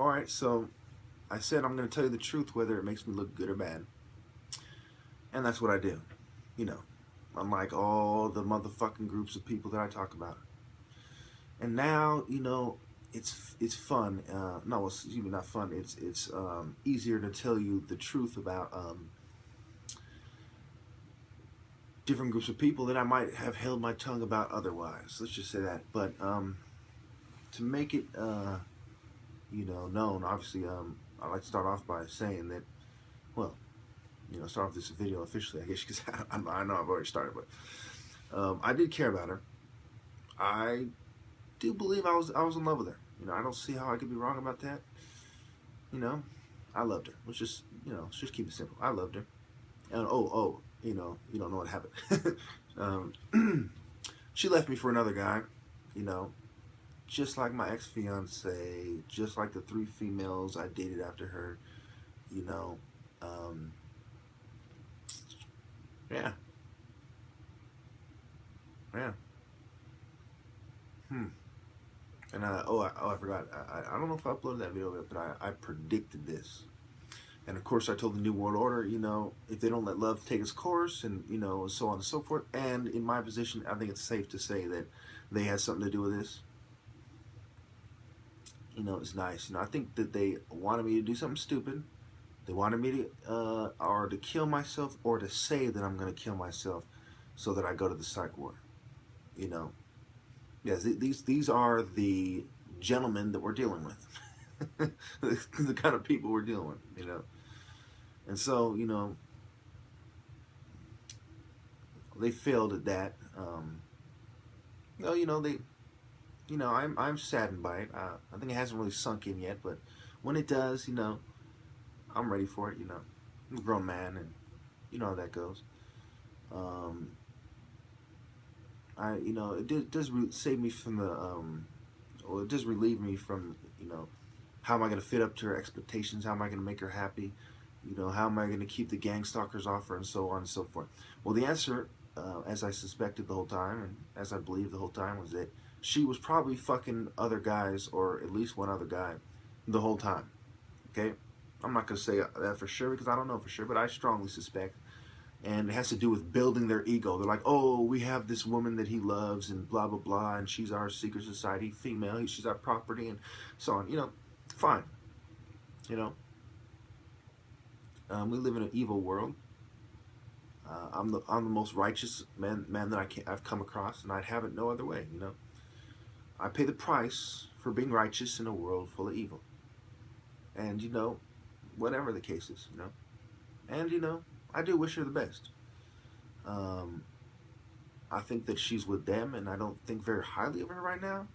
Alright, so I said I'm going to tell you the truth whether it makes me look good or bad. And that's what I do. You know, unlike all the motherfucking groups of people that I talk about. And now, you know, it's fun. No, it's even not fun. It's easier to tell you the truth about different groups of people that I might have held my tongue about otherwise. Let's just say that. But to make it, you know, known, obviously, I'd like to start off by saying that, well, you know, start off this video officially, I guess, because I know I've already started, but I did care about her. I do believe I was in love with her. You know, I don't see how I could be wrong about that. You know, I loved her. Let's just, you know, let's just keep it simple. I loved her. And you know, you don't know what happened. She left me for another guy, you know, just like my ex-fiance, just like the 3 females I dated after her, you know. Yeah. Yeah. And I forgot. I don't know if I uploaded that video yet, but I predicted this. And of course, I told the New World Order, you know, if they don't let love take its course, and you know, so on and so forth. And in my position, I think it's safe to say that they had something to do with this. You know, it's nice. You know, I think that they wanted me to do something stupid. They wanted me to, or to kill myself, or to say that I'm going to kill myself, so that I go to the psych ward. You know. Yes, these are the gentlemen that we're dealing with. The kind of people we're dealing with, you know. And so, you know, they failed at that. Well, you know, I'm saddened by it. I think it hasn't really sunk in yet, but when it does, you know, I'm ready for it, you know. I'm a grown man, and you know how that goes. You know, it does save me from the, or it does relieve me from, you know, how am I going to fit up to her expectations? How am I going to make her happy? You know, how am I going to keep the gang stalkers off her, and so on and so forth? Well, the answer, as I suspected the whole time, and as I believed the whole time, was that she was probably fucking other guys, or at least one other guy, the whole time. Okay? I'm not going to say that for sure, because I don't know for sure, but I strongly suspect. And it has to do with building their ego. They're like, oh, we have this woman that he loves, and blah, blah, blah, and she's our secret society female, she's our property, and so on. You know, fine. You know, we live in an evil world. I'm the most righteous man that I've come across, and I'd have it no other way. You know, I pay the price for being righteous in a world full of evil. And you know, whatever the case is, you know, and you know, I do wish her the best. I think that she's with them, and I don't think very highly of her right now,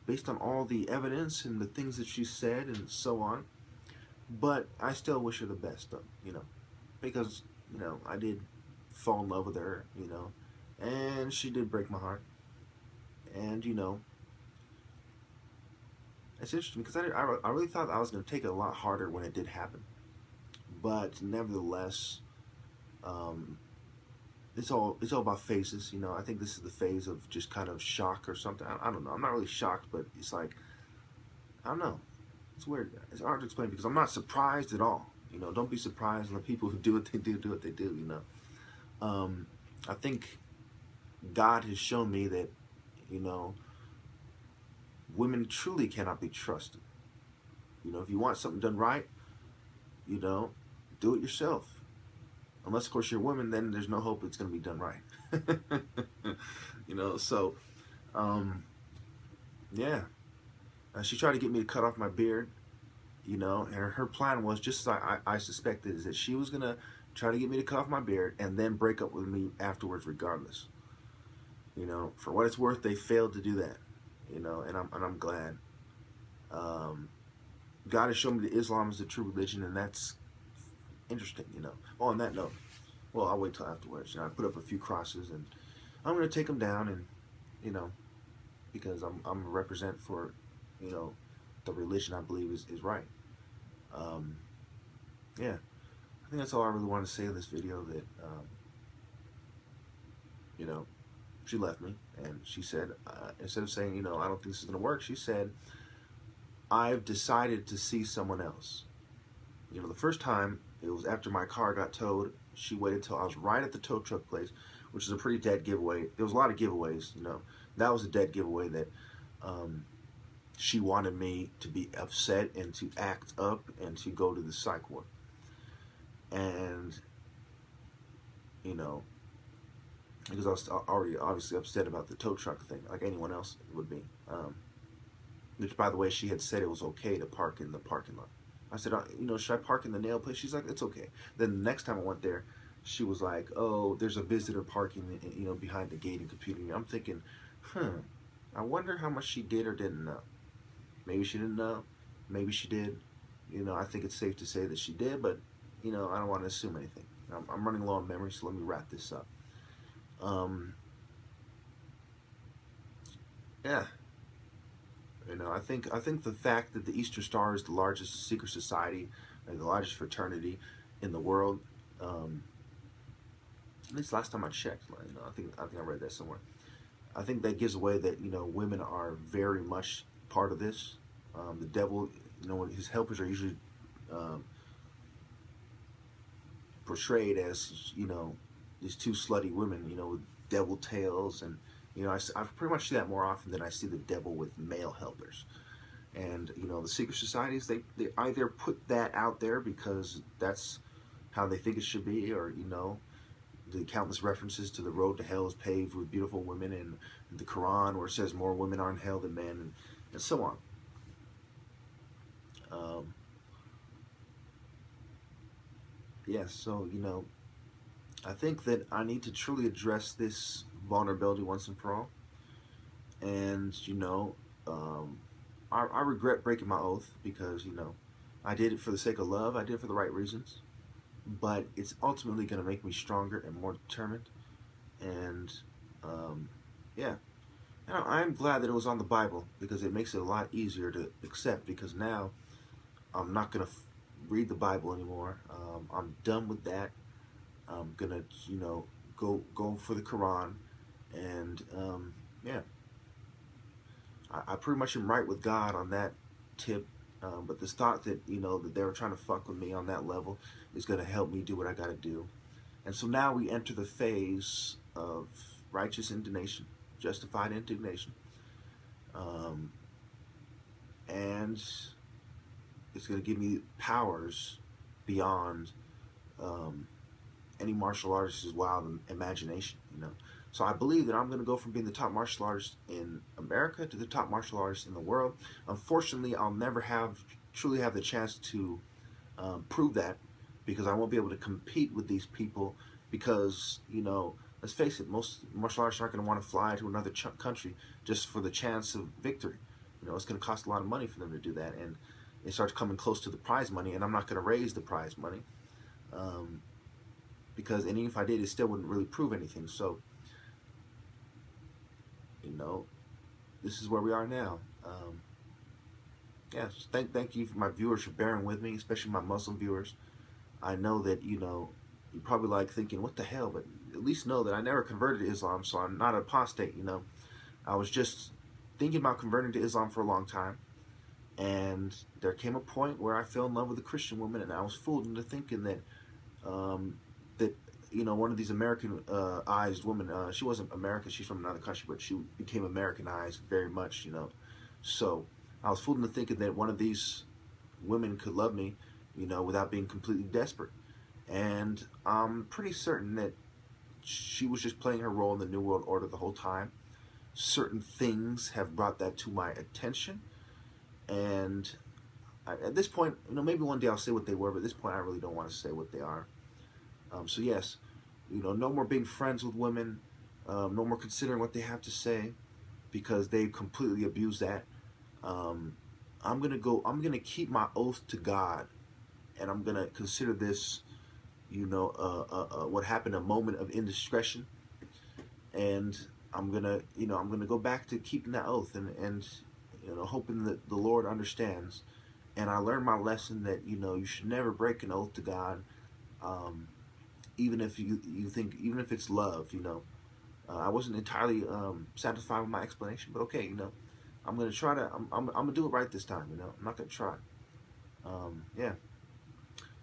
based on all the evidence and the things that she said and so on. But I still wish her the best, though, you know, because, you know, I did fall in love with her, you know, and she did break my heart. And, you know, it's interesting because I really thought I was going to take it a lot harder when it did happen. But nevertheless, it's all about phases, you know. I think this is the phase of just kind of shock or something. I don't know. I'm not really shocked, but it's like, I don't know. It's weird. It's hard to explain because I'm not surprised at all. You know, don't be surprised when the people who do what they do what they do, you know. I think God has shown me that, you know, women truly cannot be trusted. You know, if you want something done right, you know, do it yourself. Unless, of course, you're a woman, then there's no hope it's going to be done right. You know, so, yeah. She tried to get me to cut off my beard, you know, and her plan was, just as I suspected, is that she was going to try to get me to cut off my beard and then break up with me afterwards regardless. You know, for what it's worth, they failed to do that, you know, and I'm glad. God has shown me that Islam is the true religion, and that's interesting, you know. Oh, on that note, well, I'll wait till afterwards. You know, I put up a few crosses, and I'm going to take them down, and, you know, because I'm a represent for, you know, the religion I believe is right. Yeah, I think that's all I really wanted to say in this video, that, you know, she left me, and she said, instead of saying, you know, I don't think this is going to work, she said, I've decided to see someone else. You know, the first time, it was after my car got towed. She waited till I was right at the tow truck place, which is a pretty dead giveaway. There was a lot of giveaways, you know. That was a dead giveaway that um, she wanted me to be upset and to act up and to go to the psych ward. And, you know, because I was already obviously upset about the tow truck thing, like anyone else would be. Which, by the way, she had said it was okay to park in the parking lot. I said, you know, should I park in the nail place? She's like, it's okay. Then the next time I went there, she was like, oh, there's a visitor parking, you know, behind the gate and computing. I'm thinking, I wonder how much she did or didn't know. Maybe she didn't know. Maybe she did. You know, I think it's safe to say that she did, but, you know, I don't want to assume anything. I'm running low on memory, so let me wrap this up. Yeah. You know, I think the fact that the Eastern Star is the largest secret society and the largest fraternity in the world, at least last time I checked, you know, I think I read that somewhere. I think that gives away that, you know, women are very much part of this. The devil, you know, his helpers are usually um, portrayed as, you know, these two slutty women, you know, with devil tails, and you know, I pretty much see that more often than I see the devil with male helpers. And you know, the secret societies, they either put that out there because that's how they think it should be, or you know, the countless references to the road to hell is paved with beautiful women, and the Quran where it says more women are in hell than men, and so on. Um, yes, so you know, I think that I need to truly address this vulnerability once and for all. And you know, um, I regret breaking my oath because you know, I did it for the sake of love. I did it for the right reasons, but it's ultimately going to make me stronger and more determined. And um, yeah, and I'm glad that it was on the Bible because it makes it a lot easier to accept. Because now I'm not going to read the Bible anymore. I'm done with that. I'm gonna, you know, go for the Quran, and yeah, I pretty much am right with God on that tip. But this thought that you know that they were trying to fuck with me on that level is gonna help me do what I gotta do. And so now we enter the phase of righteous indignation, justified indignation, um, and it's gonna give me powers beyond. Um, any martial artist's wild imagination, you know. So I believe that I'm going to go from being the top martial artist in America to the top martial artist in the world. Unfortunately, I'll never truly have the chance to prove that because I won't be able to compete with these people because, you know, let's face it, most martial artists aren't going to want to fly to another country just for the chance of victory. You know, it's going to cost a lot of money for them to do that, and it starts coming close to the prize money, and I'm not going to raise the prize money. Um, because and even if I did, it still wouldn't really prove anything. So, you know, this is where we are now. Yeah, thank you for my viewers for bearing with me, especially my Muslim viewers. I know that you know you're probably like thinking, what the hell? But at least know that I never converted to Islam, so I'm not an apostate. You know, I was just thinking about converting to Islam for a long time, and there came a point where I fell in love with a Christian woman, and I was fooled into thinking that um, that you know one of these Americanized women. She wasn't American; she's from another country, but she became Americanized very much. You know, so I was fooled into thinking that one of these women could love me, you know, without being completely desperate. And I'm pretty certain that she was just playing her role in the New World Order the whole time. Certain things have brought that to my attention, and at this point, you know, maybe one day I'll say what they were, but at this point, I really don't want to say what they are. So yes, you know, no more being friends with women, no more considering what they have to say, because they completely abuse that. Um, I'm gonna keep my oath to God, and I'm gonna consider this, you know, what happened, a moment of indiscretion, and I'm gonna go back to keeping that oath, and you know, hoping that the Lord understands. And I learned my lesson that you know you should never break an oath to God, um, even if you think even if it's love, you know. I wasn't entirely satisfied with my explanation, but okay, you know, I'm gonna try to. I'm gonna do it right this time. You know, I'm not gonna try. Yeah.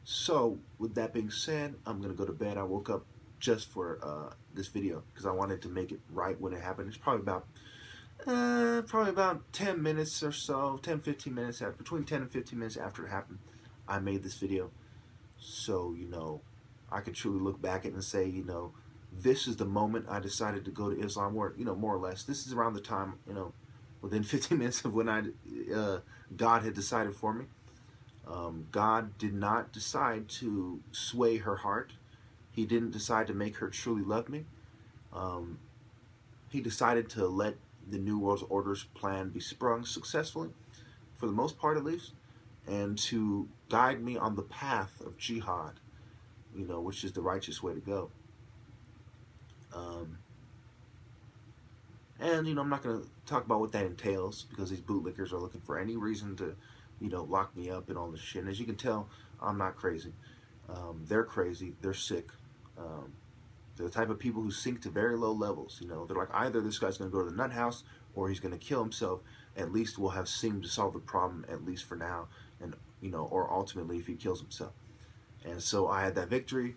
So with that being said, I'm gonna go to bed. I woke up just for this video because I wanted to make it right when it happened. It's probably about 10 minutes or so, 10, 15 minutes after, between 10 and 15 minutes after it happened, I made this video. So, you know, I could truly look back at it and say, you know, this is the moment I decided to go to Islam, or, you know, more or less. This is around the time, you know, within 15 minutes of when God had decided for me. God did not decide to sway her heart. He didn't decide to make her truly love me. Um, he decided to let the New World Order's plan be sprung successfully, for the most part at least, and to guide me on the path of jihad, you know, which is the righteous way to go. Um, and, you know, I'm not going to talk about what that entails because these bootlickers are looking for any reason to, you know, lock me up and all this shit. And as you can tell, I'm not crazy. They're crazy. They're sick. Um, they're the type of people who sink to very low levels. You know, they're like, either this guy's going to go to the nut house or he's going to kill himself. At least we'll have seemed to solve the problem, at least for now. And, you know, or ultimately if he kills himself. And so I had that victory.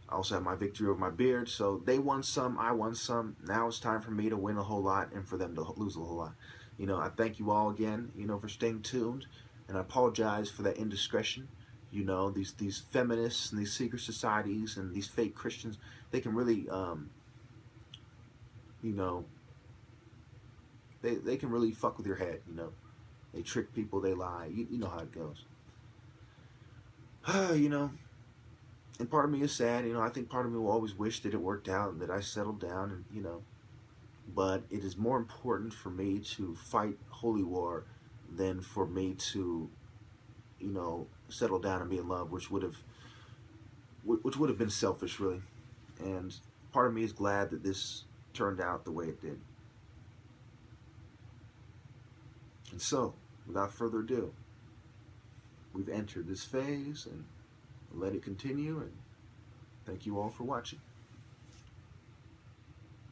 I also had my victory over my beard. So they won some, I won some. Now it's time for me to win a whole lot and for them to lose a whole lot. You know, I thank you all again, you know, for staying tuned. And I apologize for that indiscretion. You know, these feminists and these secret societies and these fake Christians, they can really, you know, they can really fuck with your head, you know. They trick people, they lie. You know how it goes. You know, and part of me is sad. You know, I think part of me will always wish that it worked out and that I settled down, and, you know. But it is more important for me to fight holy war than for me to, you know, settle down and be in love, which would have been selfish, really. And part of me is glad that this turned out the way it did. And so, without further ado, we've entered this phase and let it continue, and thank you all for watching.